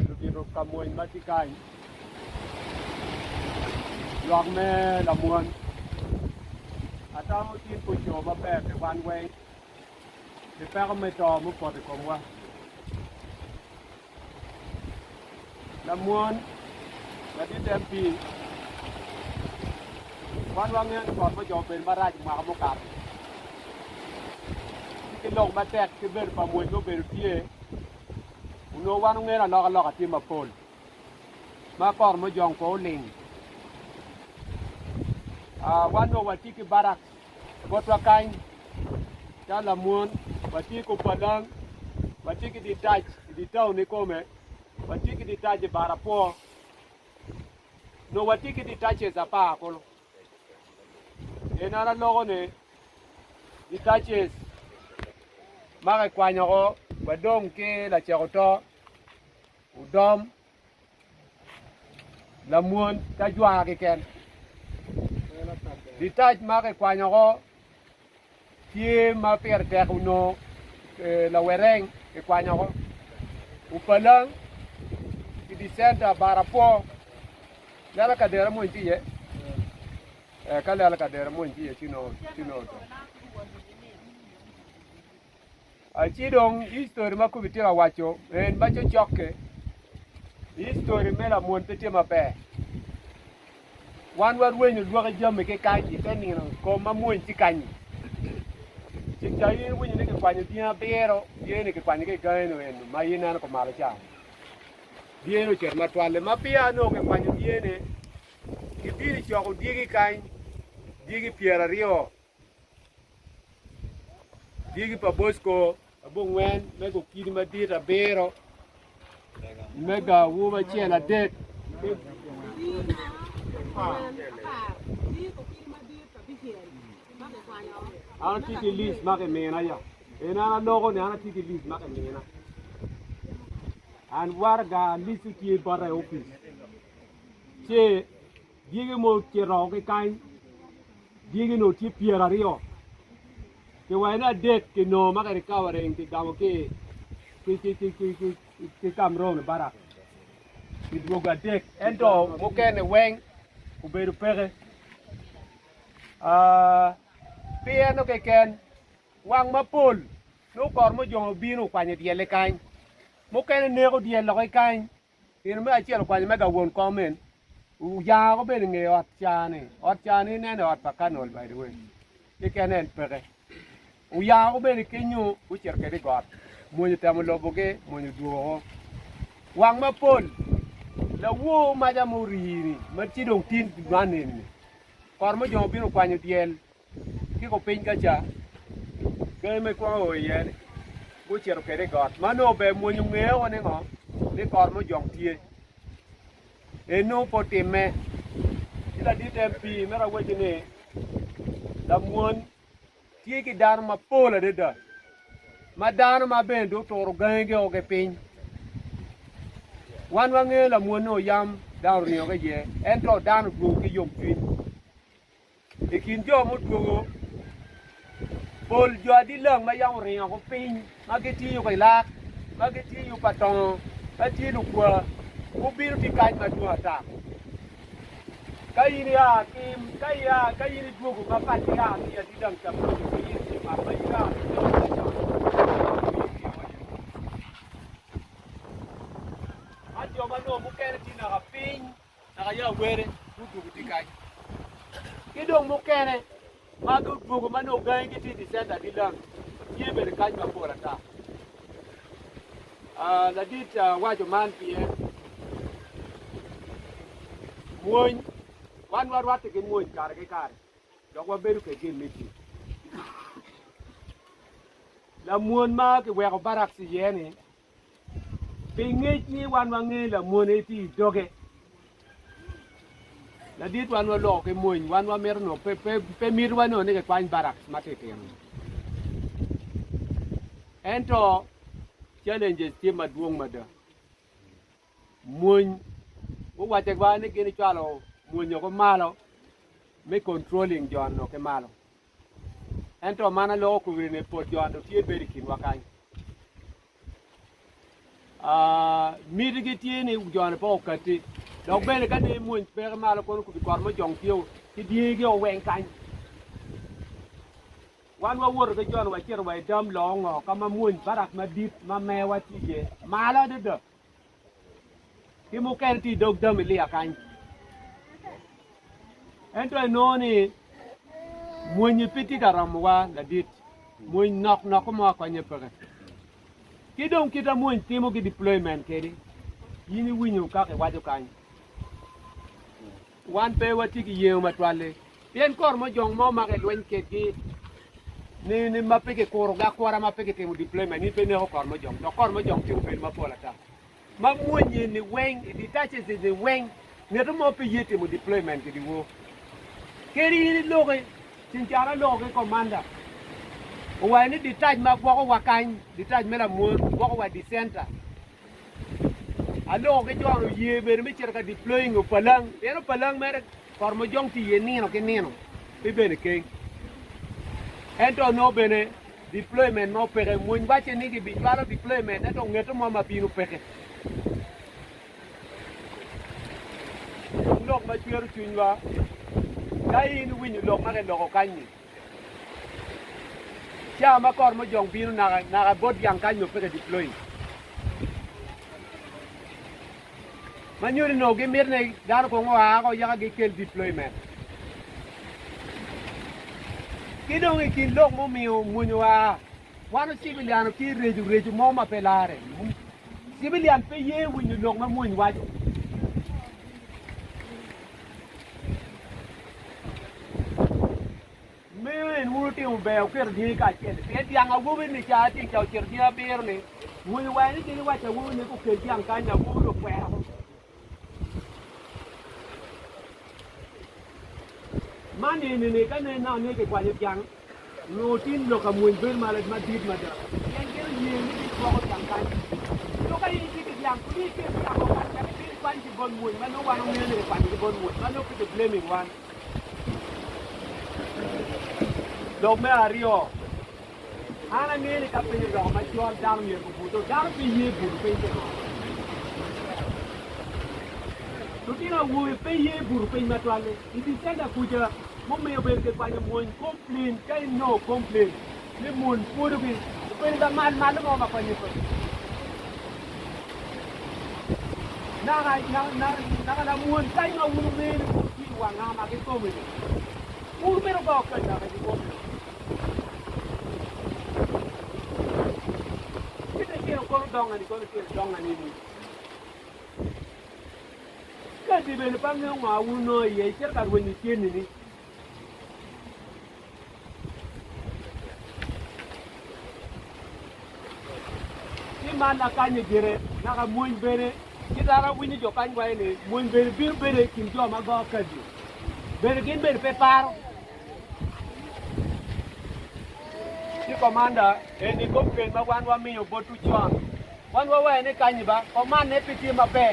Lugiro kamoy matikay. Luang me lamuan. Atao tin pujo ba pe the one way. The pa me to mu ko de komwa. Lamuan Ladi tempi Wan wangen ko mo jo ben maraj ma mo kap. Ki log ma tek ki ber pa mo no ber tie. Uno wan ngera lo ti ma pol. Ma kor mo jong ko ling. Wan no wati ki barak. Botwa kain. Ta lamuan wati ko padang. Wati ki di tau ni kome. Wati ki di taj barapo. No wati ki di tache za pa akolo. Enara logo ne di taches mara kwanya ko badong ke la cheroto udom la muon ta jwa ke ken di tach mara kwanya ko tie ma per te uno la wereng ke kwanya ko upalang ki di senta barapo la kadera mo ntiye kale ala kadera mo ntiye tino chidong history makubitira wacho en bacho choke history mela mon pete mape wan war wenyo duoga jamme ke kanji tenino ko mamuon ti kanyi chikayin wenyo ne ke kwanyo dia bero yene ke kwanyo ke gaino en mayina ko mala cha dieno cher matwale mapia no ke kwanyo diene ke biri choko diegi kan diegi piera rio diegi pa bosco abungwen mego kidi madira bero mega wuma chela det ana tiki list make mena ya ena logo ne ana tiki list make mena an warga list ki bara office che diegi mo chero ke kan diegi no ti piera rio ke waina det ke no magari kaware ke gamo ke kamron bara ke droga det ento mo kene weng ku beru pere pia no ke ken wang mapul no kor mo jong binu kwanye diele kan mo kene ne ko diele ko kan in ma chiel kwanye mega won komen ya ko ben nge ot chani ne ot pakanol by the way ke kenen pere ya ko ben kenyu u cherke de got mo ni tam loboge mo ni duo wang mapul la wo ma ja muri ma ti dong tin manen kor mo jong binu kwanye diel ki ko pin ka cha ke me kwa o yen bu cherke de got mano be mo nyu nge o ne ngo ni kor mo jong tie eno potime ila di tempi mera wajine la muon tie ki dar ma pola de da ma dar ma ben do toro gange o ke pin wan wange la muon no yam dar ni o ke je entro dan glu ki yom twin ikin jo mo dugo pol jo Adilang ma yang ri ko pin ma ke ti yu kai lak ma ke ti yu paton ma ti lu kwa ko biru ti kaj ma tu ata kai ni ya kim kai ni dugo ma pa ti ya ni Adilang ta ko ni ti ma pa ya ajo ma no mo kene ti na pin na ya were dugo ti kaj kidong mo kene ma dugo ma no gai ki ti senta Adilang ye ber kaj ma pora ta la dit wajo man pie muony wan warwate ke muony kar ke kar dok wabedo ke gin miti la muon ma ke weko barak si yeni pingej ni wan wange la muon eti doge la dit wan walo ke muony wan wamerno pe mirwano ne ke kwany barak matetem ento challenges ti maduong mada muony wo wate gwa ne gini chalo muonyo ko malo me controlling John no ke malo ento mana lo ku ne pot John do tie beri kin wakany mitigiti ni John Pokati. Dog bene kan ne mun per malo kon ku Karamojong tiyo ti diege o wen kan. Wan wa wor ga John wa cher wa dam long kama mun barak ma dit ma mewa ti ye mala de ki mo ken ti dog dam li akan. Ento no ni mun piti karamwa la dit mun nok mo ko nye pere. Ki dong kita mun timo ki deployment kedi. Yini winyu ka ke waju kan. Wan pe wati ki yew matwale yen Karamojong mo ma ke Lweny ke ki ni mapeke koro ga kwara mapeke temu deployment ni pe ne Karamojong no Karamojong ti pe ma pola ta ma munye ni weng di tache de weng ne to mo pe yete mu deployment di wo keri ni loge tinjara loge commander o wa ni di taj ma ko wa kan di taj mela mo ko wa di center alo ke jono ye ber mi cerka deploying o palang eno palang mere Karamojong ti ye nino ke nino pe bene ke ento no bene deployment no pere mun bache ni ki bitwalo deployment ento ngeto mo mapinu peke lok ma chweru chunwa dai ni wini lok ma ke loko kanyi chama Karamojong binu na bot yang kanyo peke deploying Manyuri no ge mirne dar ko ngwa ko yaga ge kel deployment. Kidong ikin lok mo miu munywa. Wano civilian ki reju mo ma pelare. Civilian pe ye winyu lok ma munywa. Men wuti u be o ker di ka chen. Pe dianga wubi ni cha ti cha cher dia berne. Munywa ni ti wa cha wubi ni ko ker diang kanya wubi lo kwa. Mani ni kan na ne ke Kwany yang no tin lo ka mun ber malet ma dit ma da yang ke ni ni ko ko yang kan to ka ni ti yang ku ni ke ya ko kan ya ke Kwany ti bon mun ma no wa no ne Kwany ti bon mun ma no ke blaming one lo me ario ana ni ka pe ni ro ma jor dam ni ko buto dam pi ye bu pe te to Tino wo pe ye bu pe ma to ale ti senda kuja mo me yo ke Kwany mun complain kai no complain ni mun puru bi pe da mal mo ma Kwany ko na mun kai no mun me ni wa nga ma ke ko me ur pero ko ka da ke ko kita ko donga ni ka di be pa nga wa uno ye cher ka wen ni tieni ni mana kanye gere na ka mun bere kitara wini jo kan wa ne mun bere bir bere kin jo ma go kaji bere kin bere pe paro ti commander eni ko pen ma wan wa mi yo botu chon wan wa ne kanye ba command ne piti ma be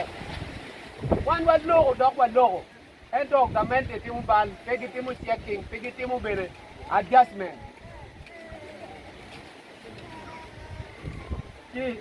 wan wa logo dok wa logo en document ti mu ban pe ti mu checking pe ti mu bere adjustment ki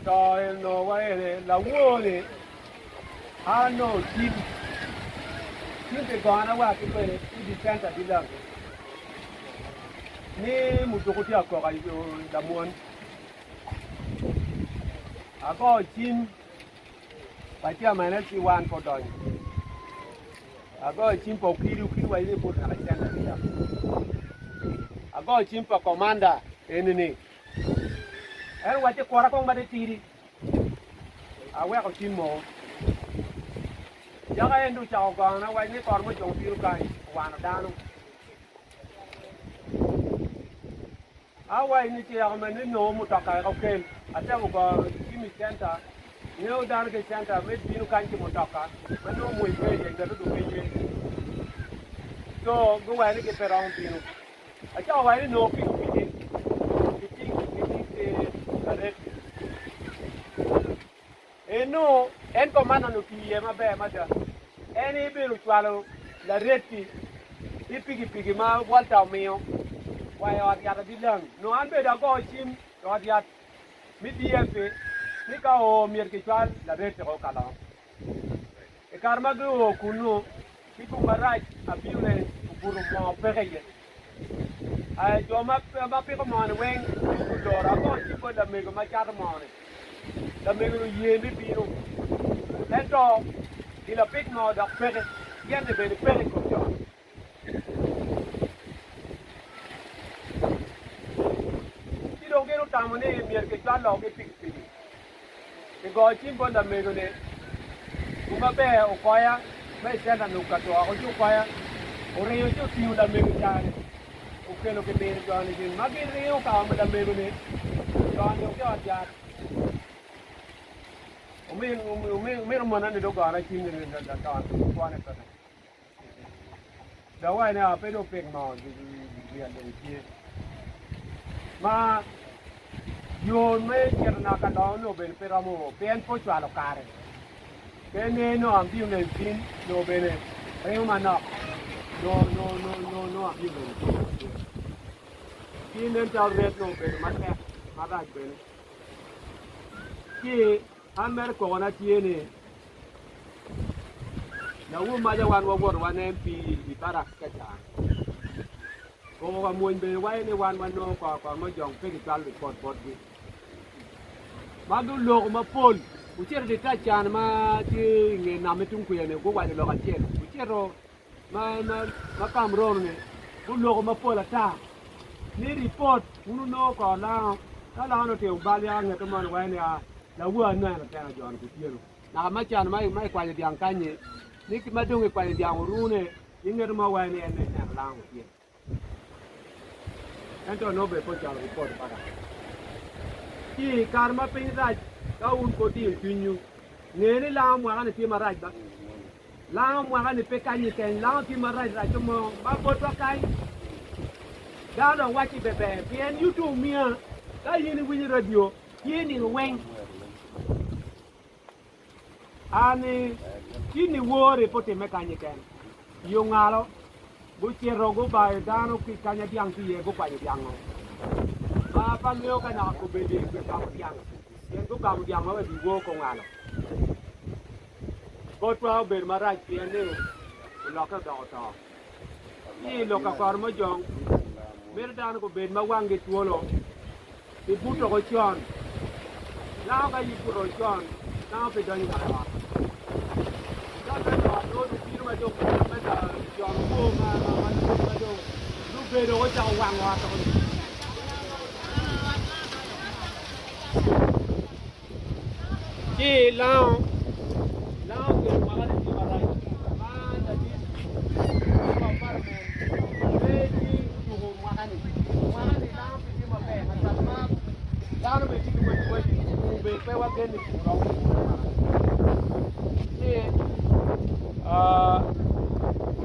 so no way la wuone no tin ke gona wa ke pere di center di la ni mutu ko ti akọ ka yo da mon ako tin pa ti amana ti wan ko don ako tin po kiru wa ile po na center di la ako tin pa commander enini en wa ti kora ko ma de tiri awe ko tin mo ya ga endu cha ko na wa ni Karamojong piru kai wa na danu awa ini ti ya ma ni no mu ta ka ko ken ata ko kimi center ni o dan ke center me piru kan ti mu ta ka ma no mu ke ye ga do ke ye so go wa ni ke perong piru I tell why you know people no, and command on the my mother. Any bill swallow la reti, the piggy ma, what our meal. Why are the other Adilang? No, I'm better go him or the other. Midi, Nika o Mirkichal, la reti o Kalam. A Karmago, Kuno, people were right, a few days, Burma, Perrier. I do my people on wing, or I got people that make my catamon. The Mego Ye Bipino. That's all. In a big mouth of Perry, get the very Perrico job. You don't get no time on it, Mirkichal or get big city. The God Chimbo the Megone. Umabe or choir, may send a look at or you choir, or you just feel the Megane. Okay, look at me, John again. Maybe Rio come with the Megone. John, you got that. Umir mana ni doga na chini ni dan Kwany sana. Dawa ni apa itu pek mau di ada uji. Ma yo me kerana kada no ben peramo pen po chwa lo kare. Pen ne no am biu ne fin no bene. Reu mana no am biu ne. Fin ne tal red no ben mata mata ben. Ki America wana tiene na maja wan wan MP bitara kacha ko wa moin be wai ne wan no ko mo jong pe ki tal report bot bi ma du lo ma pol u cher de kacha ma ti nge na metung ku ne ko wa lo ka cher u chero ma kam ron ne du lo ma pol ata ni report unu no ko la no te ba ya nge to man wai ne la wua na tena John Kutiero na machan mai kwa diang kanye ni madunge kwa diang rune ingero ma wa ni ene na lango tie ento no be po chalo report para ki karma pinraj ka un ko ti pinyu ngene la mo ngane ti maraj ba la mo ngane pe kanye ken la ti maraj ra chomo ba bo to kai da no wachi bebe bien YouTube mia ka yini winyi radio yini weng ani kini wore pote mekanye ken yo ngalo go chero go ba dano ki kanya diang ti ye go pa diang no ba pa leo kana ko be de ke ka diang yen go ka diang ma bi go ko ngalo ko to be maraj ti ne lo ka do to ni lo ka Karamojong mer dano ko be ma wangi tuolo ti buto ko chon la ka yi puro chon na pe dani ka ba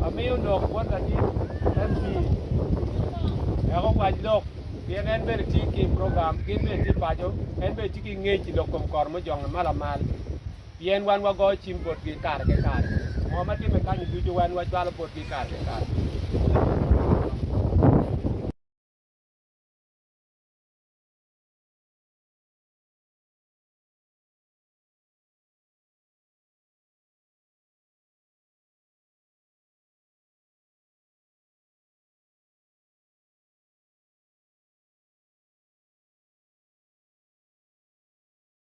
Amiu no kwanda ni MP ko kwajlok bien en ber tiki program gin be ti pajo en be tiki ngechi lokom Karamojong malamal bien wan wa go chimpot ki kar ke kar mo ma ti me kan du wan wa chwalo pot ki kar ke kar